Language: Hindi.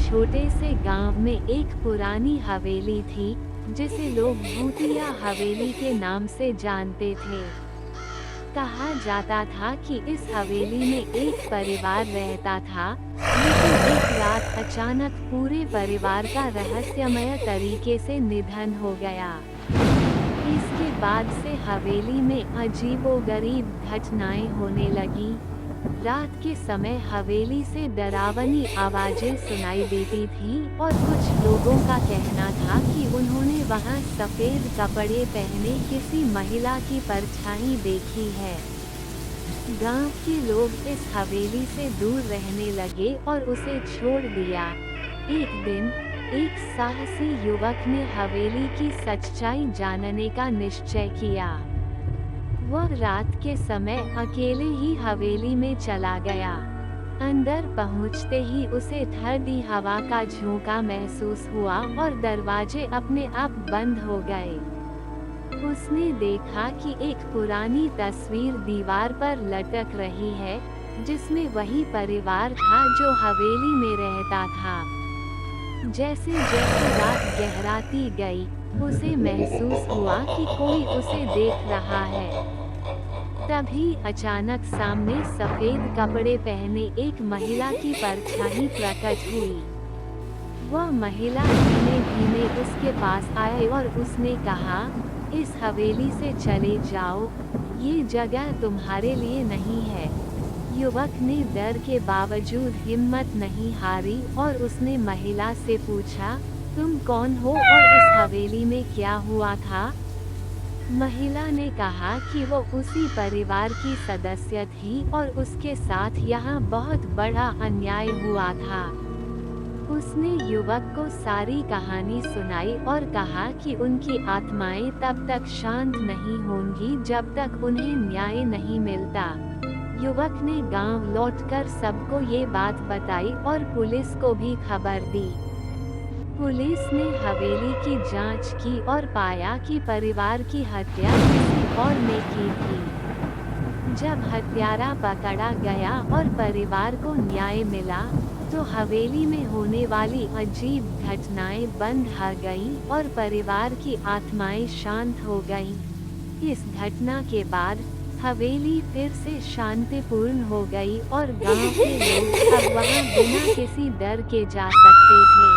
छोटे से गांव में एक पुरानी हवेली थी, जिसे लोग भूतिया हवेली के नाम से जानते थे। कहा जाता था कि इस हवेली में एक परिवार रहता था, लेकिन एक रात अचानक पूरे परिवार का रहस्यमय तरीके से निधन हो गया। इसके बाद से हवेली में अजीबोगरीब घटनाएं होने लगी। रात के समय हवेली से डरावनी आवाजें सुनाई देती थी और कुछ लोगों का कहना था कि उन्होंने वहां सफेद कपड़े पहने किसी महिला की परछाई देखी है। गांव के लोग इस हवेली से दूर रहने लगे और उसे छोड़ दिया। एक दिन एक साहसी युवक ने हवेली की सच्चाई जानने का निश्चय किया। वह रात के समय अकेले ही हवेली में चला गया। अंदर पहुंचते ही उसे ठंडी हवा का झोंका महसूस हुआ और दरवाजे अपने आप बंद हो गए। उसने देखा कि एक पुरानी तस्वीर दीवार पर लटक रही है, जिसमें वही परिवार था जो हवेली में रहता था। जैसे जैसे रात गहराती गई, उसे महसूस हुआ कि कोई उसे देख रहा है। तभी अचानक सामने सफेद कपड़े पहने एक महिला की परछाई प्रकट हुई। वह महिला धीमे धीमे उसके पास आई और उसने कहा, इस हवेली से चले जाओ, ये जगह तुम्हारे लिए नहीं है। युवक ने डर के बावजूद हिम्मत नहीं हारी और उसने महिला से पूछा, तुम कौन हो और इस हवेली में क्या हुआ था? महिला ने कहा कि वो उसी परिवार की सदस्य थी और उसके साथ यहाँ बहुत बड़ा अन्याय हुआ था। उसने युवक को सारी कहानी सुनाई और कहा कि उनकी आत्माएं तब तक शांत नहीं होंगी जब तक उन्हें न्याय नहीं मिलता। युवक ने गांव लौटकर सबको ये बात बताई और पुलिस को भी खबर दी। पुलिस ने हवेली की जांच की और पाया कि परिवार की हत्या किसी और ने की थी। जब हत्यारा पकड़ा गया और परिवार को न्याय मिला, तो हवेली में होने वाली अजीब घटनाएं बंद हो गईं और परिवार की आत्माएं शांत हो गईं। इस घटना के बाद हवेली फिर से शांतिपूर्ण हो गई और गांव के लोग अब वहां बिना किसी डर के जा सकते थे।